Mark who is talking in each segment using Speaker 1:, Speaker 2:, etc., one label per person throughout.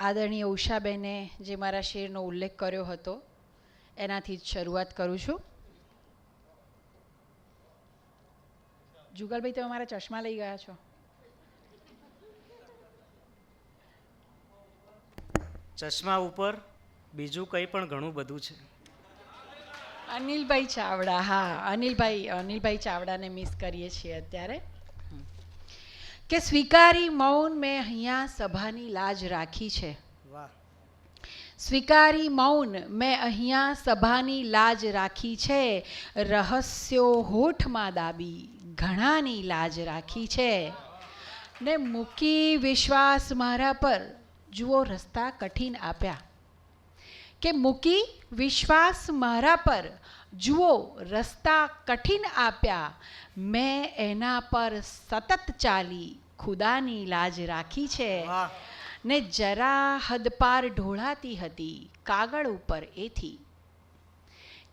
Speaker 1: આદરણીય ઉષાબેને જે મારા શેરનો ઉલ્લેખ કર્યો હતો એનાથી જ શરૂઆત કરું છું. જુગલભાઈ, તમે મારા ચશ્મા લઈ ગયા છો?
Speaker 2: ચશ્મા ઉપર બીજું કંઈ પણ ઘણું બધું છે.
Speaker 1: અનિલભાઈ ચાવડા, હા, અનિલભાઈ ચાવડાને મિસ કરીએ છીએ અત્યારે. કે સ્વીકારી મૌન મેં અહીંયા સભાની લાજ રાખી છે.
Speaker 2: વાહ.
Speaker 1: સ્વીકારી મૌન મેં અહીંયા સભાની લાજ રાખી છે. રહસ્યો હોઠમાં દાબી ઘણાની લાજ રાખી છે. ને મૂકી વિશ્વાસ મારા પર જુઓ રસ્તા કઠિન આપ્યા. કે મૂકી વિશ્વાસ મારા પર જુઓ રસ્તા કઠિન આપ્યા. મેં એના પર સતત ચાલી ખુદાની લાજ રાખી છે. ને જરા હદપાર ઢોળાતી હતી કાગળ ઉપર એથી.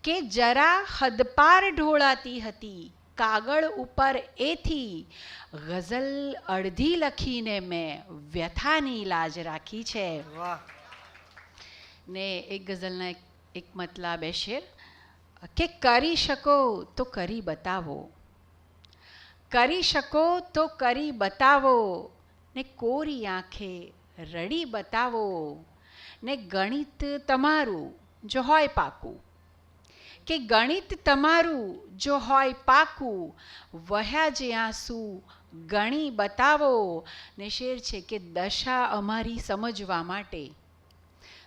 Speaker 1: કે જરા હદપાર ઢોળાતી હતી કાગળ ઉપર એથી. ગઝલ અડધી લખીને મેં વ્યથાની લાજ રાખી છે. ને એક ગઝલના એક મતલબ એ શેર કે કરી શકો તો કરી બતાવો, કરી શકો તો કરી બતાવો. ને કોરી આંખે રડી બતાવો. ને ગણિત તમારું જો હોય પાકું, કે ગણિત તમારું જો હોય પાકું. વહ્યા જે આંસુ ગણી બતાવો. ને શેર છે કે દશા અમારી સમજવા માટે,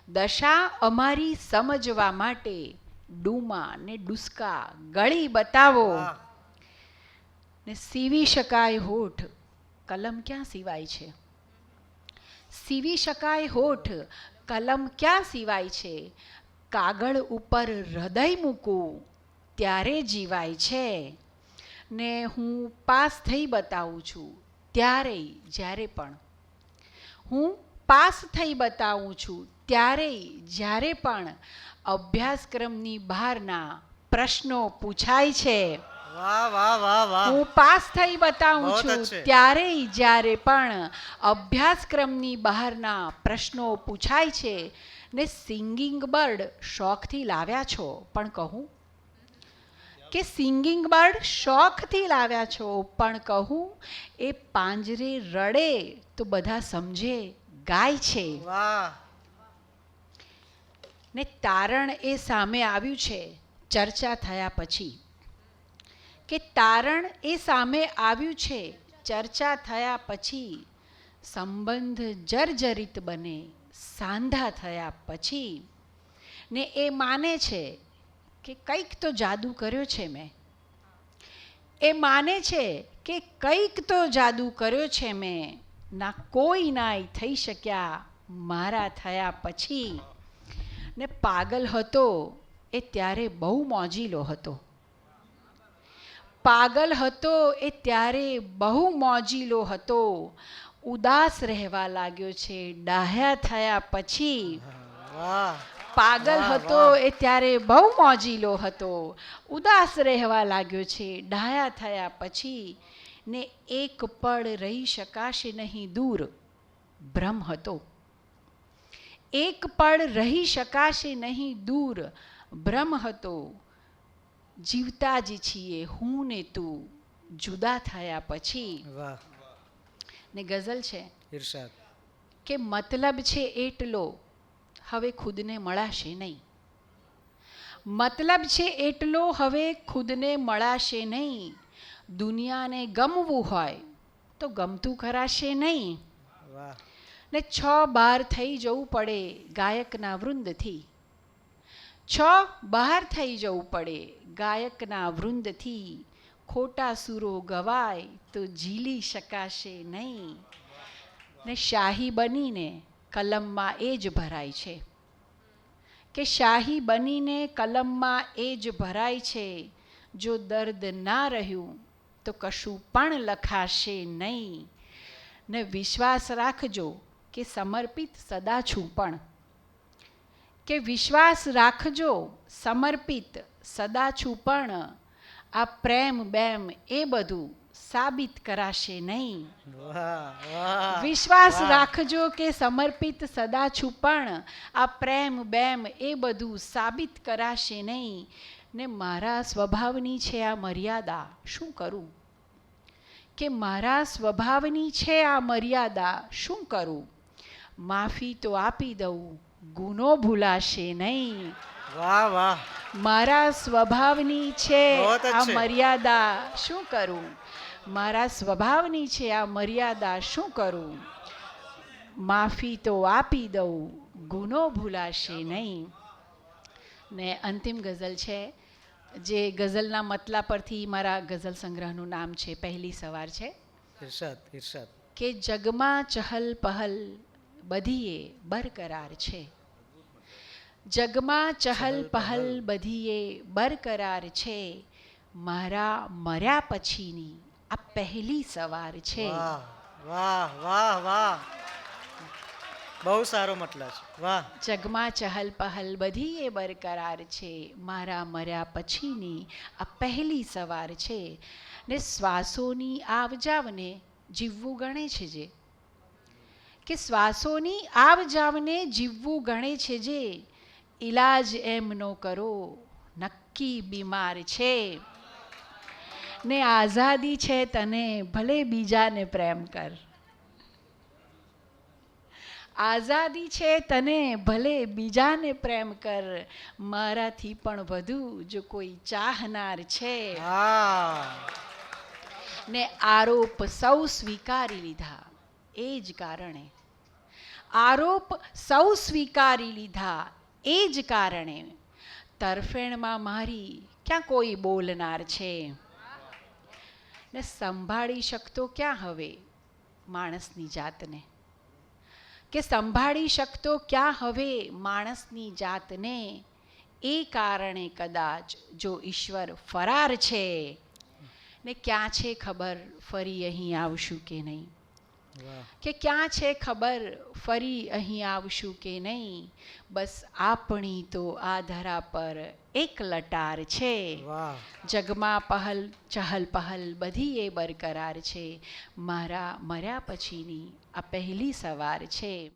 Speaker 1: દશા અમારી સમજવા માટે ડૂમા ને ડુસકા ગળી બતાવો. ને સીવી શકાય હોઠ કલમ ક્યાં સિવાય છે? સીવી શકાય હોઠ કલમ ક્યાં સિવાય છે? કાગળ ઉપર હૃદય મૂકું ત્યારે જીવાય છે. ને હું પાસ થઈ બતાવું છું ત્યારે, જ્યારે પણ હું પાસ થઈ બતાવું છું ત્યારે જ્યારે પણ અભ્યાસક્રમની બહારના પ્રશ્નો પૂછાય છે. હું પાસ થઈ બતાવું છું ત્યારે જ્યારે પણ અભ્યાસક્રમની બહારના પ્રશ્નો પૂછાય છે. ને સિંગિંગ બર્ડ શોખથી લાવ્યા છો પણ કહું, કે સિંગિંગ બર્ડ શોખથી લાવ્યા છો પણ કહું. એ પાંજરે રડે તો બધા સમજે ગાય છે. ને તારણ એ સામે આવ્યું છે ચર્ચા થયા પછી. કે તારણ એ સામે આવ્યું છે ચર્ચા થયા પછી. સંબંધ જર્જરિત બને સાંધા થયા પછી. ને એ માને છે કે કંઈક તો જાદુ કર્યો છે મેં. એ માને છે કે કંઈક તો જાદુ કર્યો છે મેં. ના કોઈ નાય થઈ શક્યા મારા થયા પછી. ને પાગલ હતો એ ત્યારે બહુ મોજીલો હતો. પાગલ હતો એ ત્યારે બહુ મોજીલો હતો. ઉદાસ રહેવા લાગ્યો છે ડાહ્યા થયા પછી. પાગલ હતો એ ત્યારે બહુ મોજીલો હતો. ઉદાસ રહેવા લાગ્યો છે ડાહ્યા થયા પછી. ને એક પળ રહી શકાશે નહીં દૂર ભ્રમ હતો. એક પળ રહી શકાશે નહીં દૂર ભ્રમ હતો. જીવતા જ છીએ હું ને તું જુદા થયા પછી. ને ગઝલ છે
Speaker 2: ઇરશાદ
Speaker 1: કે મતલબ છે એટલો હવે ખુદને મળાશે નહીં. મતલબ છે એટલો હવે ખુદને મળાશે નહીં. દુનિયાને ગમવું હોય તો ગમતું કરાશે નહીં. ને 6 બાર થઈ જવું પડે ગાયકના વૃંદથી. 6 બહાર થઈ જવું પડે ગાયકના વૃંદથી. ખોટા સુરો ગવાય તો ઝીલી શકાશે નહીં. ને શાહી બનીને કલમમાં એ જ ભરાય છે. કે શાહી બનીને કલમમાં એ જ ભરાય છે. જો દર્દ ના રહ્યું તો કશું પણ લખાશે નહીં. ને વિશ્વાસ રાખજો કે સમર્પિત સદા છું પણ. કે વિશ્વાસ રાખજો સમર્પિત સદા છું પણ. આ પ્રેમ બેમ એ બધું સાબિત કરાશે નહીં.
Speaker 2: વાહ વાહ
Speaker 1: વિશ્વાસ
Speaker 2: વાહ.
Speaker 1: રાખજો કે સમર્પિત સદા છુપણ આ પ્રેમ બેમ એ બધું સાબિત કરાશે નહીં. ને મારા સ્વભાવની છે આ મર્યાદા, શું કરું? કે મારા સ્વભાવની છે આ મર્યાદા, શું કરું? માફી તો આપી દઉં, ગુનો ભૂલાશે નહીં.
Speaker 2: વાહ વાહ
Speaker 1: મારા સ્વભાવની છે
Speaker 2: બહોત
Speaker 1: આ
Speaker 2: અચ્છે.
Speaker 1: મર્યાદા, શું કરું? મારા સ્વભાવની છે આ મર્યાદા, શું કરું? માફી તો આપી દઉં, ગુનો ભૂલાશે નહીં. ને અંતિમ ગઝલ છે, જે ગઝલના મતલા પરથી મારા ગઝલ સંગ્રહનું નામ છે, પહેલી સવાર છે.
Speaker 2: ઇરશાદ ઇરશાદ.
Speaker 1: કે જગમાં ચહલ પહલ બધીએ બરકરાર છે. જગમાં ચહલ પહલ બધીએ બરકરાર છે. મારા મર્યા પછીની આ પહેલી સવાર છે.
Speaker 2: વાહ વાહ વાહ વાહ, બહુ સારો મતલબ છે. વાહ.
Speaker 1: જગમાં ચહલ પહલ બધીએ બરકરાર છે. મારા મર્યા પછીની આ પહેલી સવાર છે. ને શ્વાસોની આવજાવને જીવવું ગણે છે જે, કે શ્વાસોની આવજાવને જીવવું ગણે છે જે, ઈલાજ એમનો કરો નક્કી બીમાર છે. ને આઝાદી છે તને ભલે બીજાને પ્રેમ કર. આઝાદી છે તને ભલે બીજાને પ્રેમ કર. મારાથી પણ વધુ જો કોઈ ચાહનાર છે.
Speaker 2: હા
Speaker 1: ને આરોપ સૌ સ્વીકારી લીધા એ જ કારણે, આરોપ સૌ સ્વીકારી લીધા એ જ કારણે, તરફેણમાં મારી ક્યાં કોઈ બોલનાર છે. ને સંભાળી શકતો ક્યાં હવે માણસની જાતને, કે સંભાળી શકતો ક્યાં હવે માણસની જાતને. એ કારણે કદાચ જો ઈશ્વર ફરાર છે, ને ક્યાં છે ખબર ફરી અહીં આવશું કે નહીં.
Speaker 2: વાહ
Speaker 1: કે ક્યાં છે ખબર ફરી અહીં આવશું કે નહીં. બસ આપણી તો આ ધરા પર એક લટાર છે.
Speaker 2: વાહ
Speaker 1: જગમાં પહલ ચહલ પહલ બધી એ બરકરાર છે. મારા મર્યા પછીની આ પહેલી સવાર છે.